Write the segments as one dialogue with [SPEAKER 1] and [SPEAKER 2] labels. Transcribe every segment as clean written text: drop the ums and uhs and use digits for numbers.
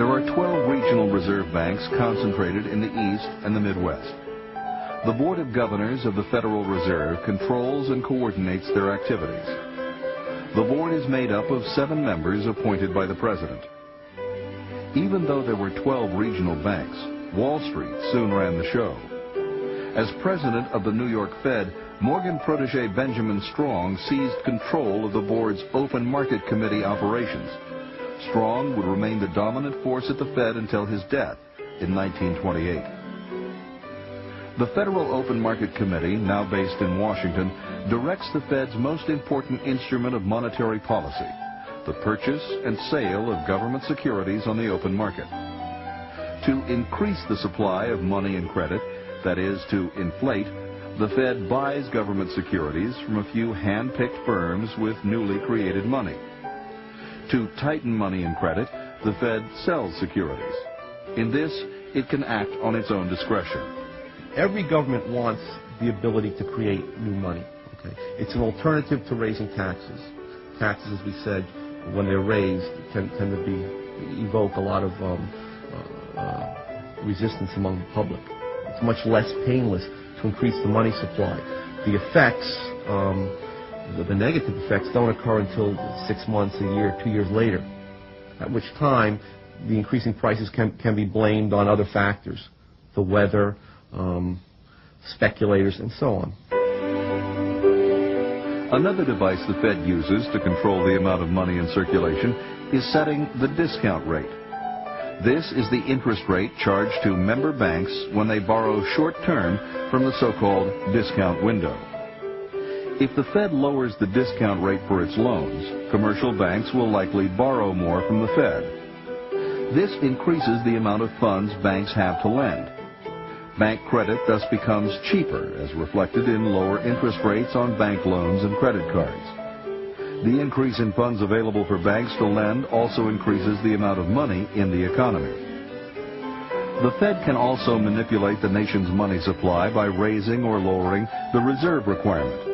[SPEAKER 1] There are 12 regional reserve banks concentrated in the East and the Midwest. The Board of Governors of the Federal Reserve controls and coordinates their activities. The board is made up of 7 members appointed by the President. Even though there were 12 regional banks, Wall Street soon ran the show. As president of the New York Fed, Morgan protege Benjamin Strong seized control of the board's Open Market Committee operations. Strong would remain the dominant force at the Fed until his death in 1928. The Federal Open Market Committee, now based in Washington, directs the Fed's most important instrument of monetary policy, the purchase and sale of government securities on the open market. To increase the supply of money and credit, that is, to inflate, the Fed buys government securities from a few hand-picked firms with newly created money. To tighten money and credit, the Fed sells securities. In this, it can act on its own discretion.
[SPEAKER 2] Every government wants the ability to create new money. Okay? It's an alternative to raising taxes. Taxes, as we said, when they're raised, tend to evoke a lot of resistance among the public. It's much less painless to increase the money supply. The effects, the negative effects, don't occur until 6 months, a year, 2 years later, at which time the increasing prices can be blamed on other factors, the weather, speculators, and so on.
[SPEAKER 1] Another device the Fed uses to control the amount of money in circulation is setting the discount rate. This is the interest rate charged to member banks when they borrow short-term from the so-called discount window. If the Fed lowers the discount rate for its loans, commercial banks will likely borrow more from the Fed. This increases the amount of funds banks have to lend. Bank credit thus becomes cheaper, as reflected in lower interest rates on bank loans and credit cards. The increase in funds available for banks to lend also increases the amount of money in the economy. The Fed can also manipulate the nation's money supply by raising or lowering the reserve requirement.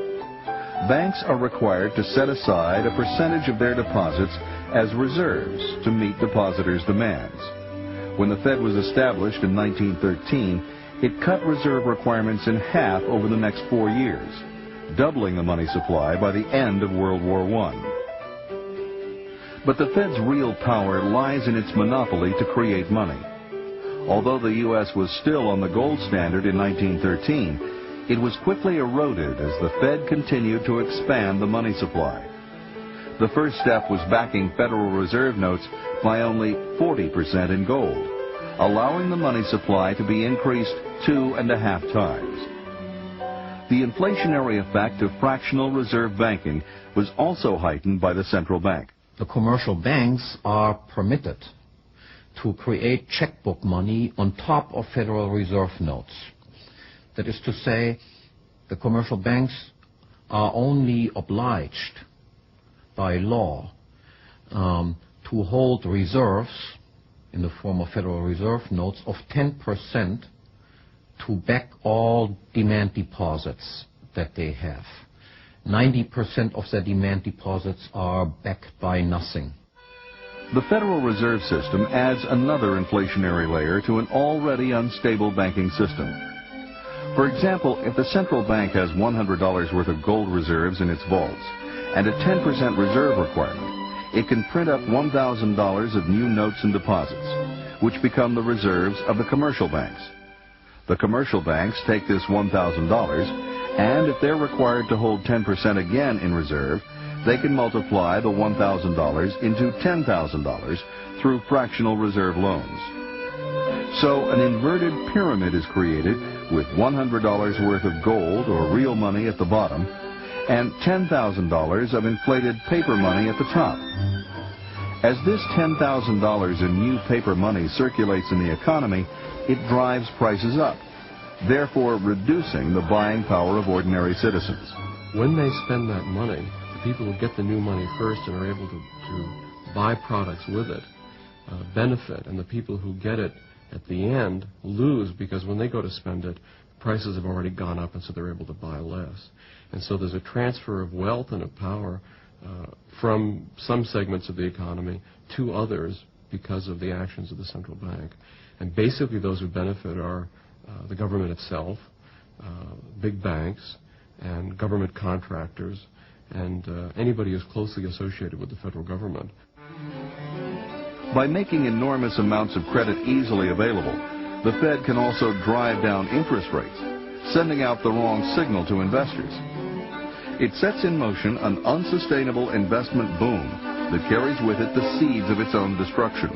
[SPEAKER 1] Banks are required to set aside a percentage of their deposits as reserves to meet depositors' demands. When the Fed was established in 1913, it cut reserve requirements in half over the next 4 years, doubling the money supply by the end of World War I. But the Fed's real power lies in its monopoly to create money. Although the U.S. was still on the gold standard in 1913, it was quickly eroded as the Fed continued to expand the money supply. The first step was backing Federal Reserve notes by only 40% in gold, allowing the money supply to be increased 2.5 times. The inflationary effect of fractional reserve banking was also heightened by the central bank.
[SPEAKER 3] The commercial banks are permitted to create checkbook money on top of Federal Reserve notes. That is to say, the commercial banks are only obliged by law to hold reserves in the form of Federal Reserve notes of 10% to back all demand deposits that they have. 90% of their demand deposits are backed by nothing.
[SPEAKER 1] The Federal Reserve System adds another inflationary layer to an already unstable banking system. For example, if the central bank has $100 worth of gold reserves in its vaults and a 10% reserve requirement, it can print up $1,000 of new notes and deposits, which become the reserves of the commercial banks. The commercial banks take this $1,000, and if they're required to hold 10% again in reserve, they can multiply the $1,000 into $10,000 through fractional reserve loans. So an inverted pyramid is created with $100 worth of gold or real money at the bottom and $10,000 of inflated paper money at the top. As this $10,000 in new paper money circulates in the economy, it drives prices up, therefore reducing the buying power of ordinary citizens.
[SPEAKER 4] When they spend that money, the people who get the new money first and are able to buy products with it benefit, and the people who get it at the end lose, because when they go to spend it, prices have already gone up, and so they're able to buy less. And so there's a transfer of wealth and of power from some segments of the economy to others because of the actions of the central bank. And basically those who benefit are the government itself, big banks, and government contractors, and anybody who's closely associated with the federal government.
[SPEAKER 1] By making enormous amounts of credit easily available, the Fed can also drive down interest rates, sending out the wrong signal to investors. It sets in motion an unsustainable investment boom that carries with it the seeds of its own destruction.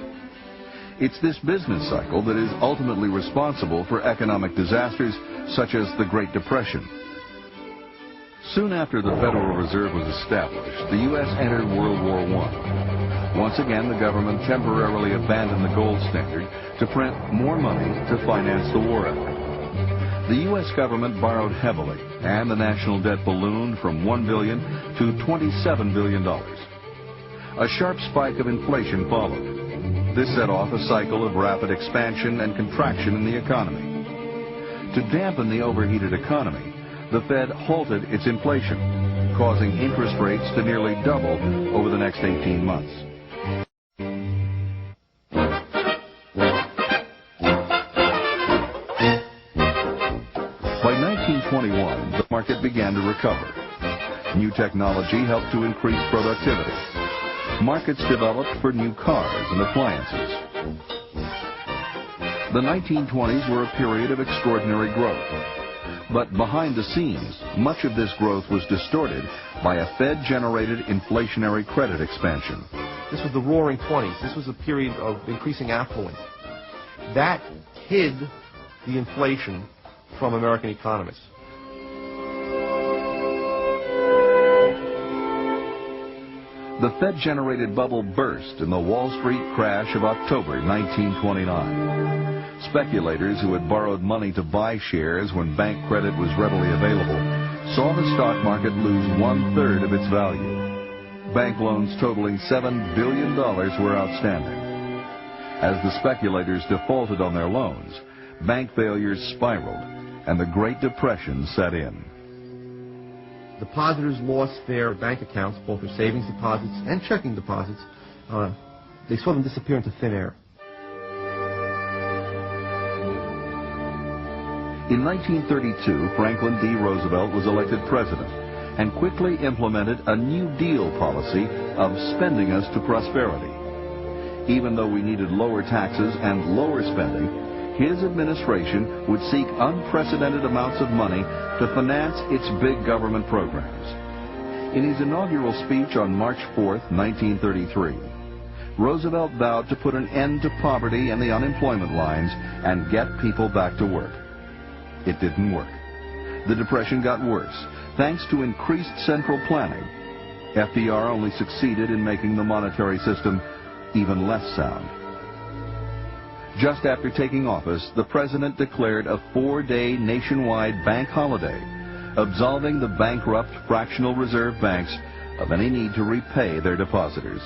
[SPEAKER 1] It's this business cycle that is ultimately responsible for economic disasters such as the Great Depression. Soon after the Federal Reserve was established, the U.S. entered World War I. Once again, the government temporarily abandoned the gold standard to print more money to finance the war effort. The U.S. government borrowed heavily, and the national debt ballooned from $1 billion to $27 billion. A sharp spike of inflation followed. This set off a cycle of rapid expansion and contraction in the economy. To dampen the overheated economy, the Fed halted its inflation, causing interest rates to nearly double over the next 18 months. By 1921, the market began to recover. New technology helped to increase productivity. Markets developed for new cars and appliances. The 1920s were a period of extraordinary growth. But behind the scenes, much of this growth was distorted by a Fed-generated inflationary credit expansion.
[SPEAKER 2] This was the Roaring 20s. This was a period of increasing affluence. That hid the inflation from American economists.
[SPEAKER 1] The Fed-generated bubble burst in the Wall Street crash of October 1929. Speculators who had borrowed money to buy shares when bank credit was readily available saw the stock market lose 1/3 of its value. Bank loans totaling $7 billion were outstanding. As the speculators defaulted on their loans, bank failures spiraled, and the Great Depression set in.
[SPEAKER 2] Depositors lost their bank accounts, both their savings deposits and checking deposits. They saw them disappear into thin air.
[SPEAKER 1] In 1932, Franklin D. Roosevelt was elected president and quickly implemented a New Deal policy of spending us to prosperity. Even though we needed lower taxes and lower spending, his administration would seek unprecedented amounts of money to finance its big government programs. In his inaugural speech on March 4, 1933, Roosevelt vowed to put an end to poverty and the unemployment lines and get people back to work. It didn't work. The Depression got worse, thanks to increased central planning. FDR only succeeded in making the monetary system even less sound. Just after taking office, the president declared a 4-day nationwide bank holiday, absolving the bankrupt fractional reserve banks of any need to repay their depositors.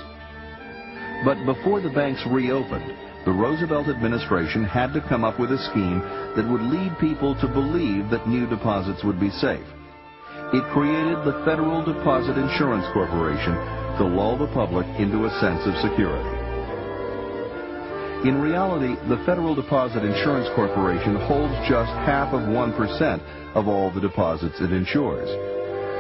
[SPEAKER 1] But before the banks reopened, the Roosevelt administration had to come up with a scheme that would lead people to believe that new deposits would be safe. It created the Federal Deposit Insurance Corporation to lull the public into a sense of security. In reality, the Federal Deposit Insurance Corporation holds just 0.5% of all the deposits it insures.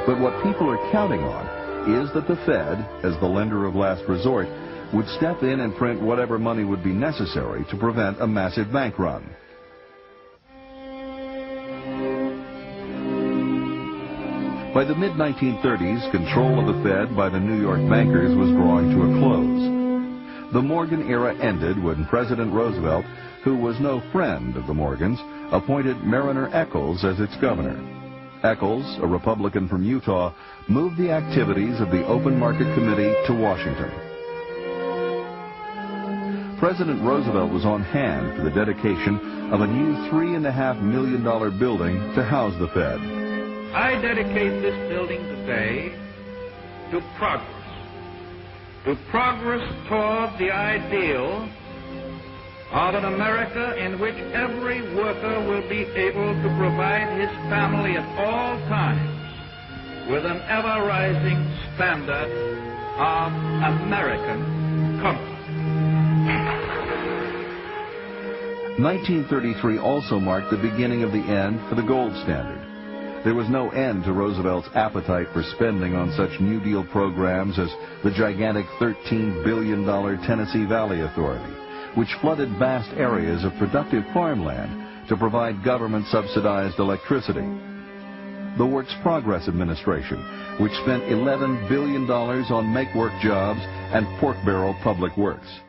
[SPEAKER 1] But what people are counting on is that the Fed, as the lender of last resort, would step in and print whatever money would be necessary to prevent a massive bank run. By the mid-1930s, control of the Fed by the New York bankers was drawing to a close. The Morgan era ended when President Roosevelt, who was no friend of the Morgans, appointed Mariner Eccles as its governor. Eccles, a Republican from Utah, moved the activities of the Open Market Committee to Washington. President Roosevelt was on hand for the dedication of a new $3.5 million building to house the Fed.
[SPEAKER 5] I dedicate this building today to progress toward the ideal of an America in which every worker will be able to provide his family at all times with an ever-rising standard of American comfort.
[SPEAKER 1] 1933 also marked the beginning of the end for the gold standard. There was no end to Roosevelt's appetite for spending on such New Deal programs as the gigantic $13 billion Tennessee Valley Authority, which flooded vast areas of productive farmland to provide government-subsidized electricity. The Works Progress Administration, which spent $11 billion on make-work jobs and pork barrel public works.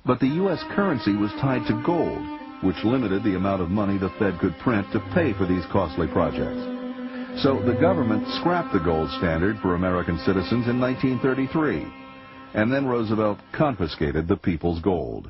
[SPEAKER 1] But the U.S. currency was tied to gold, which limited the amount of money the Fed could print to pay for these costly projects. So the government scrapped the gold standard for American citizens in 1933, and then Roosevelt confiscated the people's gold.